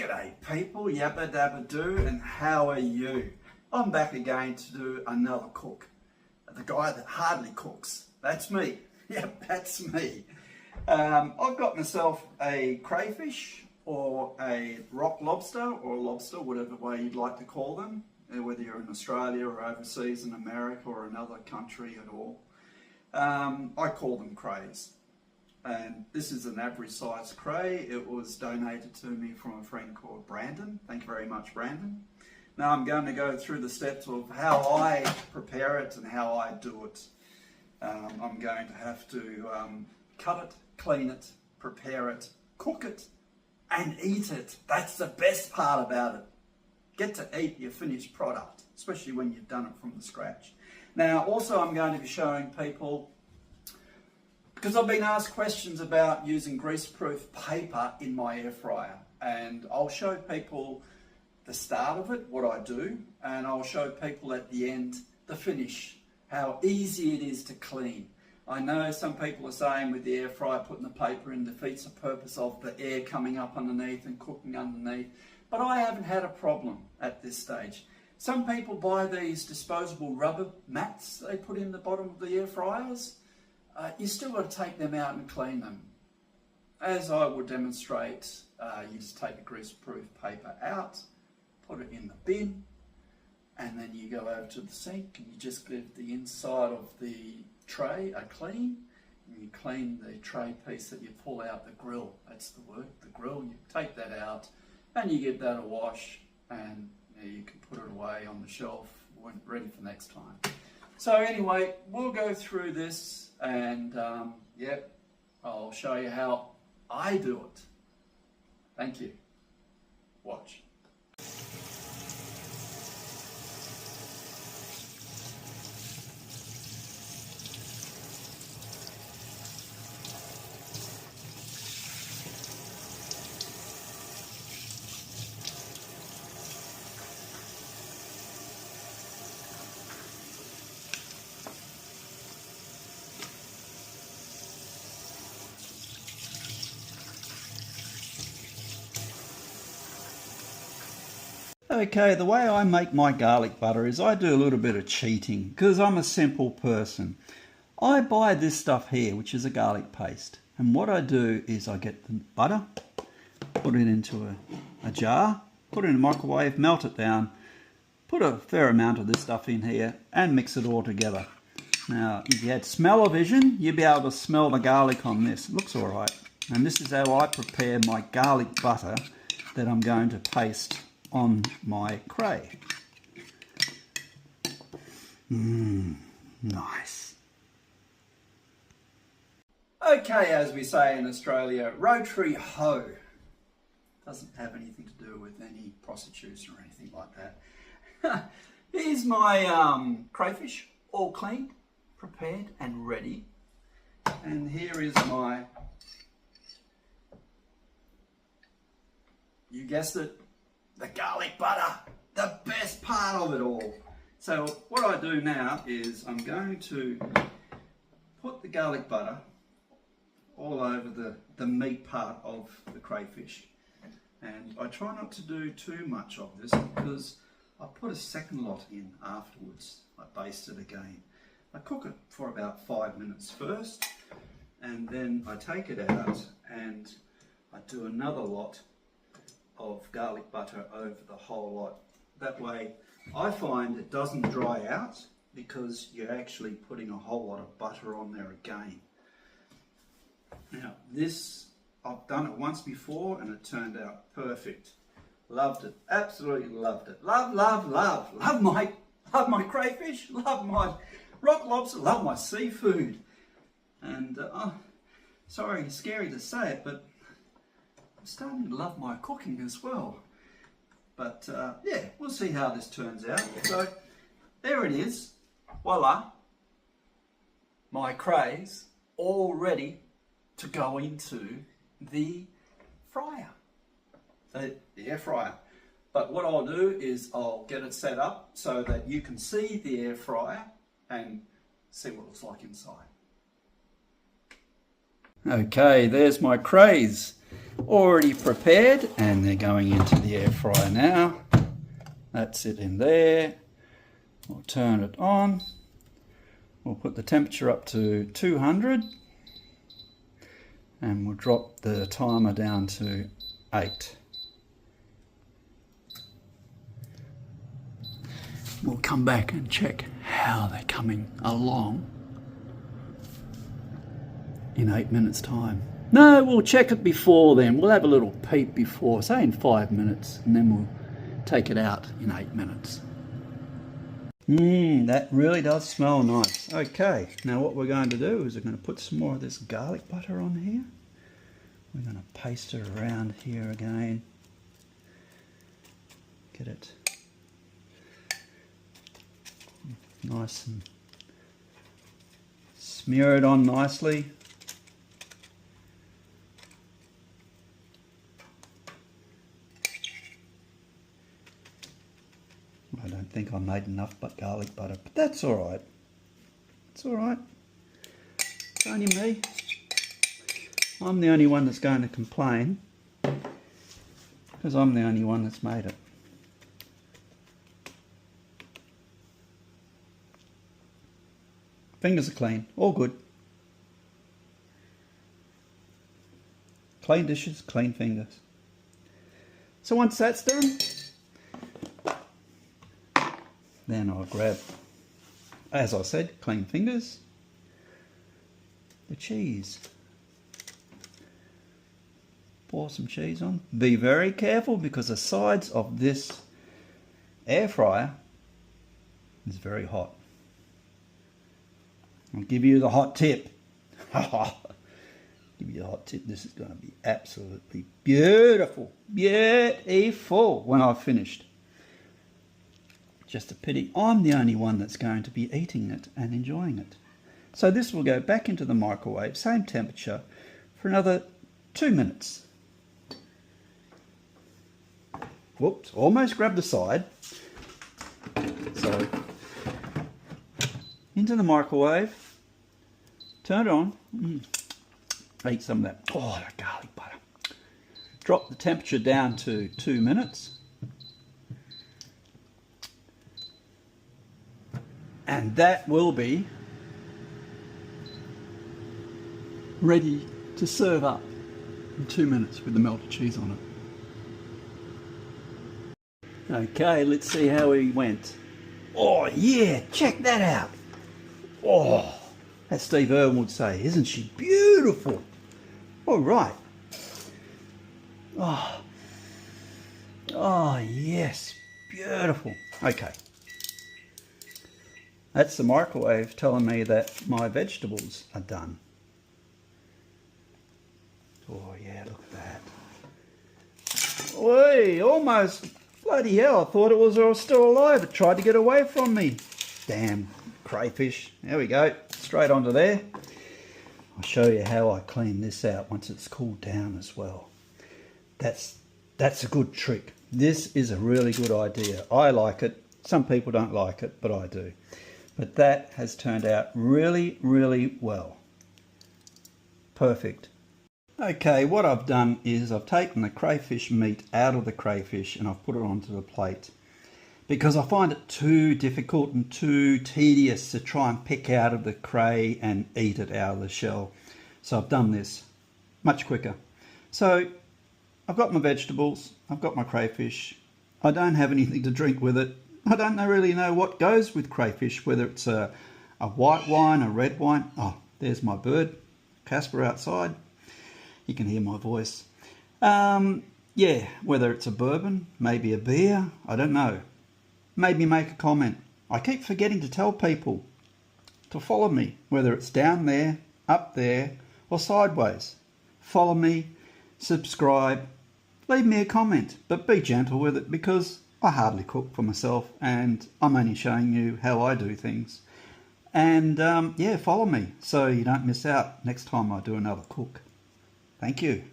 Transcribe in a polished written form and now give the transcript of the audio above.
G'day people, yabba dabba do, and how are you? I'm back again to do another cook. The guy that hardly cooks. That's me. Yep, that's me. I've got myself a crayfish or a rock lobster or lobster, whatever way you'd like to call them, whether you're in Australia or overseas in America or another country at all. I call them crays. And this is an average size cray. It was donated to me from a friend called Brandon. Thank you very much, Brandon. Now I'm going to go through the steps of how I prepare it and how I do it. I'm going to have to cut it, clean it, prepare it, cook it, and eat it. That's the best part about it. Get to eat your finished product, especially when you've done it from the scratch. Now also I'm going to be showing people, because I've been asked questions about using grease-proof paper in my air fryer, and I'll show people the start of it, what I do, and I'll show people at the end the finish, how easy it is to clean. I know some people are saying with the air fryer putting the paper in defeats the purpose of the air coming up underneath and cooking underneath, but I haven't had a problem at this stage. Some people buy these disposable rubber mats they put in the bottom of the air fryers. You still got to take them out and clean them. As I will demonstrate, you just take a grease-proof paper out, put it in the bin, and then you go over to the sink and you just give the inside of the tray a clean, and you clean the tray piece that you pull out, the grill. That's the word, the grill. You take that out and you give that a wash, and you can put it away on the shelf when ready for next time. So anyway, we'll go through this and yep, I'll show you how I do it. Thank you. Watch. Okay, the way I make my garlic butter is I do a little bit of cheating because I'm a simple person. I buy this stuff here, which is a garlic paste. And what I do is I get the butter, put it into a jar, put it in the microwave, melt it down, put a fair amount of this stuff in here and mix it all together. Now, if you had smell-o-vision, you'd be able to smell the garlic on this. It looks all right. And this is how I prepare my garlic butter that I'm going to paste on my cray. Nice. Okay, as we say in Australia, rotary ho. Doesn't have anything to do with any prostitutes or anything like that. Here's my crayfish, all cleaned, prepared and ready. And here is my, you guessed it, the garlic butter, the best part of it all. So what I do now is I'm going to put the garlic butter all over the meat part of the crayfish. And I try not to do too much of this because I put a second lot in afterwards. I baste it again. I cook it for about 5 minutes first, and then I take it out and I do another lot of garlic butter over the whole lot. That way I find it doesn't dry out because you're actually putting a whole lot of butter on there again. Now this, I've done it once before and it turned out perfect. Loved it, absolutely loved it. Love, love, love. Love my crayfish, love my rock lobster, love my seafood. And sorry, it's scary to say it, but I'm starting to love my cooking as well. But yeah, we'll see how this turns out. So there it is. Voila. My crays all ready to go into the fryer. The air fryer. But what I'll do is I'll get it set up so that you can see the air fryer and see what it looks like inside. Okay, there's my crays. already prepared, and they're going into the air fryer now. That's it in there. We'll turn it on. We'll put the temperature up to 200 and we'll drop the timer down to 8. We'll come back and check how they're coming along in 8 minutes time. No, we'll check it before then. We'll have a little peep before, say in 5 minutes, and then we'll take it out in 8 minutes. That really does smell nice. Okay, now what we're going to do is we're going to put some more of this garlic butter on here. We're going to paste it around here again. Get it nice and smear it on nicely. I don't think I made enough but garlic butter, but that's alright. It's alright. It's only me. I'm the only one that's going to complain because I'm the only one that's made it. Fingers are clean, all good. Clean dishes, clean fingers. So once that's done, then I'll grab, as I said, clean fingers, the cheese. Pour some cheese on. Be very careful because the sides of this air fryer is very hot. I'll give you the hot tip. Give you the hot tip. This is going to be absolutely beautiful. Beautiful when I've finished. Just a pity I'm the only one that's going to be eating it and enjoying it. So this will go back into the microwave, same temperature, for another 2 minutes. Whoops, almost grabbed the side. So, into the microwave, turn it on, eat some of that, that garlic butter. Drop the temperature down to 2 minutes. And that will be ready to serve up in 2 minutes with the melted cheese on it. Okay, let's see how he went. Oh yeah, check that out. Oh, as Steve Irwin would say, isn't she beautiful? All right. Oh yes, beautiful. Okay. That's the microwave telling me that my vegetables are done. Oh yeah, look at that. Oi, almost, bloody hell, I thought it was all still alive. It tried to get away from me. Damn crayfish. There we go, straight onto there. I'll show you how I clean this out once it's cooled down as well. That's a good trick. This is a really good idea. I like it. Some people don't like it, but I do. But that has turned out really, really well. Perfect. Okay, what I've done is I've taken the crayfish meat out of the crayfish and I've put it onto the plate because I find it too difficult and too tedious to try and pick out of the cray and eat it out of the shell. So I've done this much quicker. So I've got my vegetables, I've got my crayfish. I don't have anything to drink with it. I don't really know what goes with crayfish, whether it's a white wine, a red wine. Oh, there's my bird, Casper outside. You can hear my voice. Yeah, whether it's a bourbon, maybe a beer, I don't know. Maybe make a comment. I keep forgetting to tell people to follow me, whether it's down there, up there, or sideways. Follow me, subscribe, leave me a comment, but be gentle with it because I hardly cook for myself and I'm only showing you how I do things. And yeah, follow me so you don't miss out next time I do another cook. Thank you.